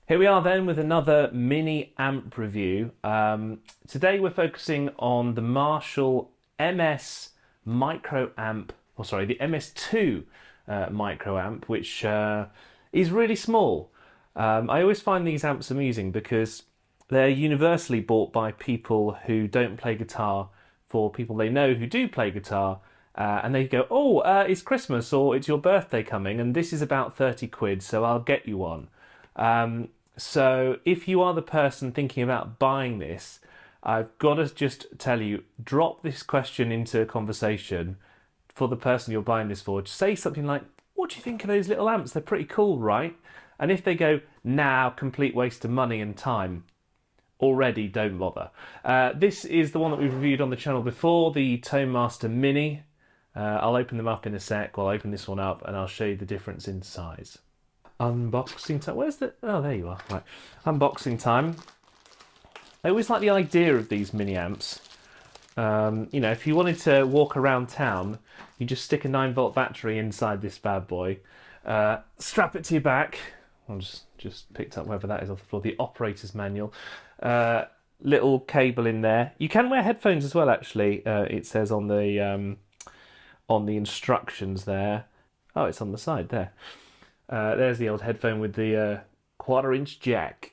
Here we are then with another mini amp review. Today we're focusing on the Marshall MS micro amp, the MS2 micro amp, which is really small. I always find these amps amusing because they're universally bought by people who don't play guitar for people they know who do play guitar. And they go, oh, it's Christmas or it's your birthday coming and this is about 30 quid, so I'll get you one. So if you are the person thinking about buying this, I've got to just tell you, drop this question into a conversation for the person you're buying this for. Just say something like, what do you think of those little amps? They're pretty cool, right? And if they go, nah, complete waste of money and time, already don't bother. This is the one that we've reviewed on the channel before, the ToneMaster Mini. I'll open them up in a sec. I'll open this one up and I'll show you the difference in size. Unboxing time. Where's the... Oh, there you are. Right. Unboxing time. I always like the idea of these mini amps. You know, if you wanted to walk around town, you just stick a 9-volt battery inside this bad boy, strap it to your back. I'll just picked up wherever that is off the floor. The operator's manual. Little cable in there. You can wear headphones as well, actually. It says on the instructions there. Oh, it's on the side there. There's the old headphone with the 1/4-inch jack.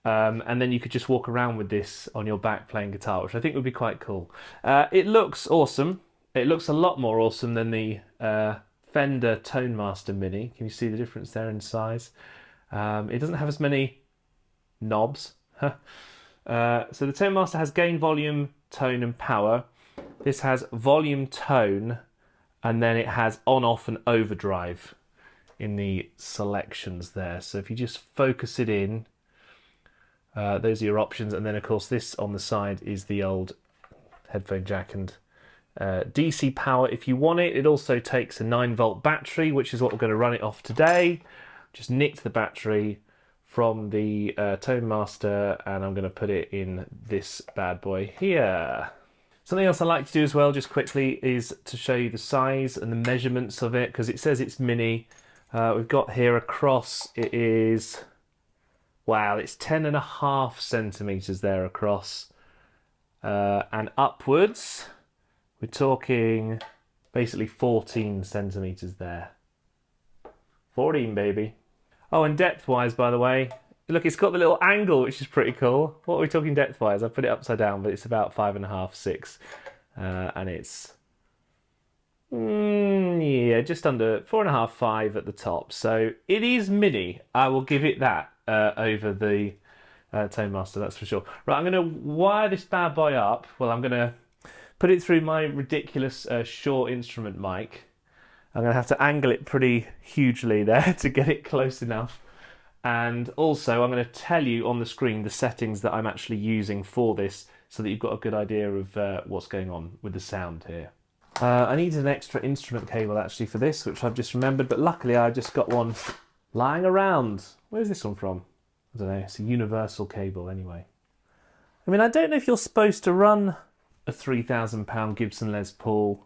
And then you could just walk around with this on your back playing guitar, which I think would be quite cool. It looks awesome. It looks a lot more awesome than the Fender ToneMaster Mini. Can you see the difference there in size? It doesn't have as many knobs. So the ToneMaster has gain, volume, tone and power. This has volume, tone, and then it has on, off and overdrive in the selections there. So if you just focus it in, those are your options. And then of course this on the side is the old headphone jack and DC power if you want it. It also takes a 9-volt battery, which is what we're going to run it off today. Just nicked the battery from the ToneMaster and I'm going to put it in this bad boy here. Something else I like to do as well, just quickly, is to show you the size and the measurements of it, because it says it's mini. We've got here across, it is, wow, it's 10.5 centimeters there across. And upwards, we're talking basically 14 centimeters there. 14, baby. Oh, and depth-wise, by the way, look, it's got the little angle, which is pretty cool. What are we talking depth-wise? I put it upside down, but it's about 5.5, 6. And it's... yeah, just under 4.5, 5 at the top. So it is mini. I will give it that over the ToneMaster, that's for sure. Right, I'm going to wire this bad boy up. Well, I'm going to put it through my ridiculous Shure instrument mic. I'm going to have to angle it pretty hugely there to get it close enough. And also I'm going to tell you on the screen the settings that I'm actually using for this so that you've got a good idea of what's going on with the sound here. I needed an extra instrument cable actually for this, which I've just remembered, but luckily I just got one lying around. Where's this one from? I don't know, it's a universal cable anyway. I mean, I don't know if you're supposed to run a £3,000 Gibson Les Paul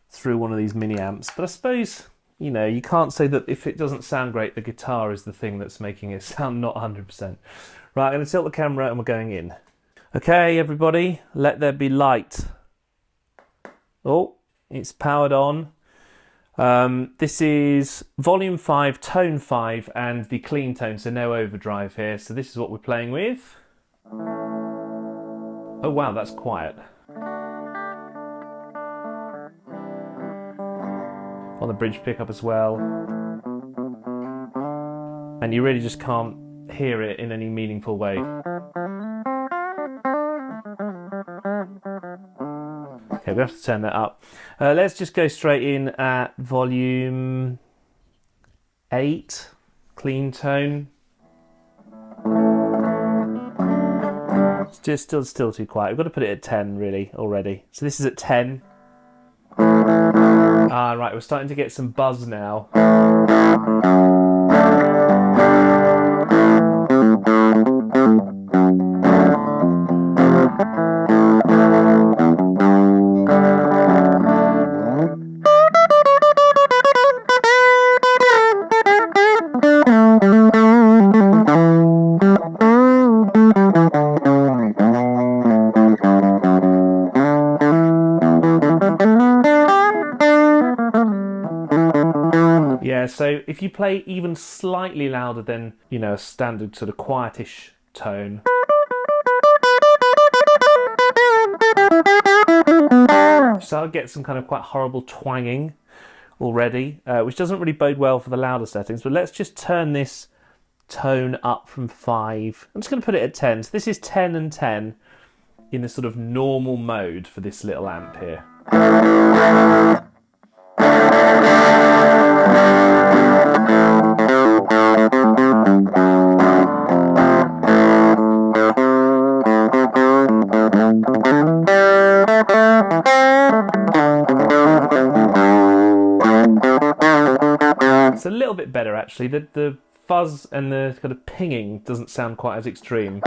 through one of these mini amps, but I suppose, you know, you can't say that if it doesn't sound great, the guitar is the thing that's making it sound not 100%. Right, I'm going to tilt the camera and we're going in. Okay, everybody, let there be light. Oh, it's powered on. This is volume 5, tone 5, and the clean tone, so no overdrive here. So this is what we're playing with. Oh wow, that's quiet. On the bridge pickup as well. And you really just can't hear it in any meaningful way. Okay, we have to turn that up. Let's just go straight in at volume 8, clean tone. It's just still too quiet. We've got to put it at 10 really already. So this is at 10. Ah, right, we're starting to get some buzz now. So if you play even slightly louder than, you know, a standard sort of quietish tone, so I'll get some kind of quite horrible twanging already, which doesn't really bode well for the louder settings. But let's just turn this tone up from 5. I'm just going to put it at 10. So this is 10 and 10 in the sort of normal mode for this little amp here. It's a little bit better actually. The fuzz and the kind of pinging doesn't sound quite as extreme.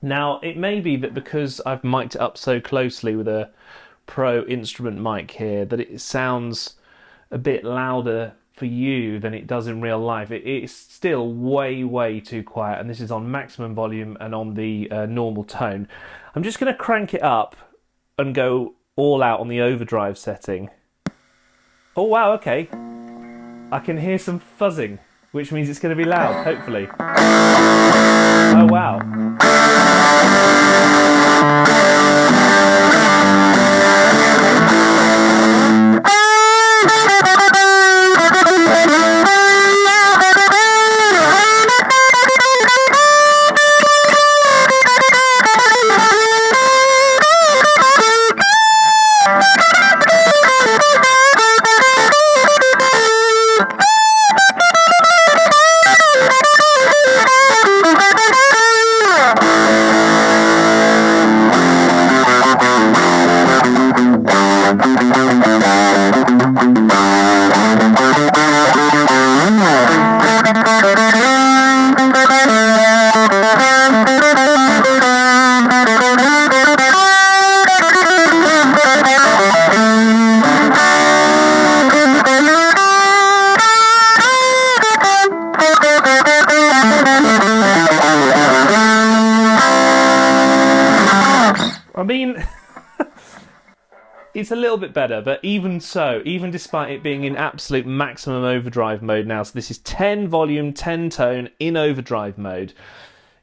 Now, it may be that because I've mic'd it up so closely with a Pro instrument mic here that it sounds a bit louder for you than it does in real life. It's still way too quiet, and this is on maximum volume and on the normal tone. I'm just going to crank it up and go all out on the overdrive setting. Oh wow, okay. I can hear some fuzzing, which means it's going to be loud, hopefully. Oh wow. I mean, it's a little bit better, but even so, even despite it being in absolute maximum overdrive mode now, so this is 10 volume, 10 tone in overdrive mode,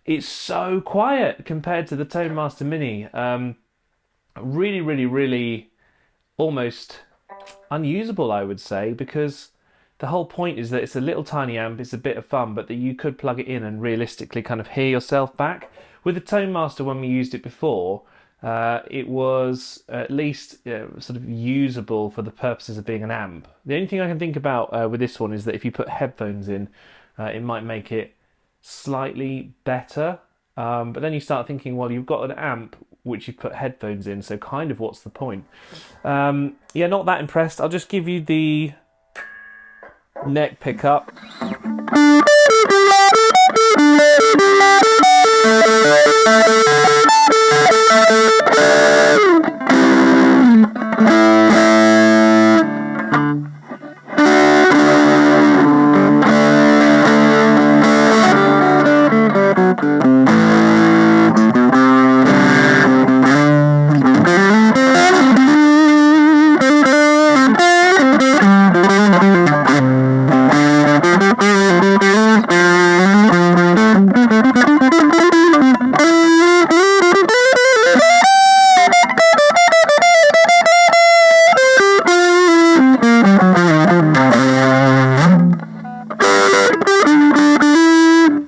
it's so quiet compared to the Tone Master Mini. Really almost unusable, I would say, because the whole point is that it's a little tiny amp, it's a bit of fun, but that you could plug it in and realistically kind of hear yourself back. With the Tone Master, when we used it before, it was at least sort of usable for the purposes of being an amp. The only thing I can think about with this one is that if you put headphones in, it might make it slightly better. But then you start thinking, well, you've got an amp which you put headphones in, so kind of what's the point? Yeah, not that impressed. I'll just give you the neck pickup.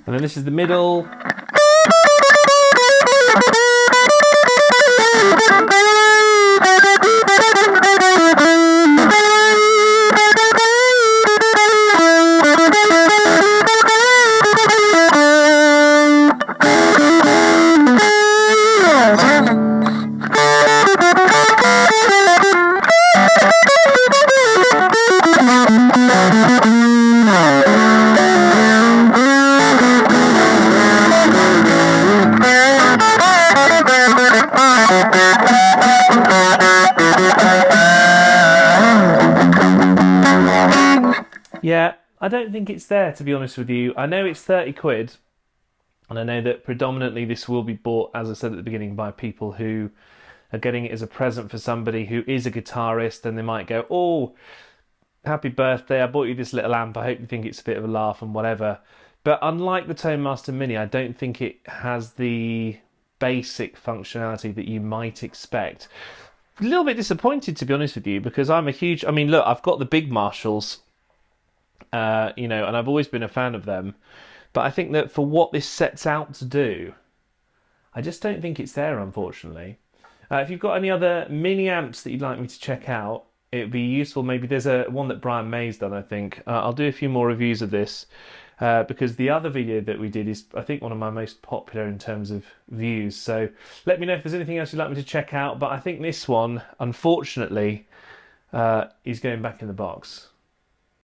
And then this is the middle. Yeah, I don't think it's there, to be honest with you. I know it's 30 quid, and I know that predominantly this will be bought, as I said at the beginning, by people who are getting it as a present for somebody who is a guitarist, and they might go, oh, happy birthday, I bought you this little amp, I hope you think it's a bit of a laugh and whatever. But unlike the Tone Master Mini, I don't think it has the basic functionality that you might expect. A little bit disappointed, to be honest with you, because I'm a huge... I mean, look, I've got the big Marshalls, and I've always been a fan of them. But I think that for what this sets out to do, I just don't think it's there, unfortunately. If you've got any other mini amps that you'd like me to check out, it would be useful. Maybe there's one that Brian May's done, I think. I'll do a few more reviews of this because the other video that we did is, I think, one of my most popular in terms of views. So let me know if there's anything else you'd like me to check out. But I think this one, unfortunately, is going back in the box.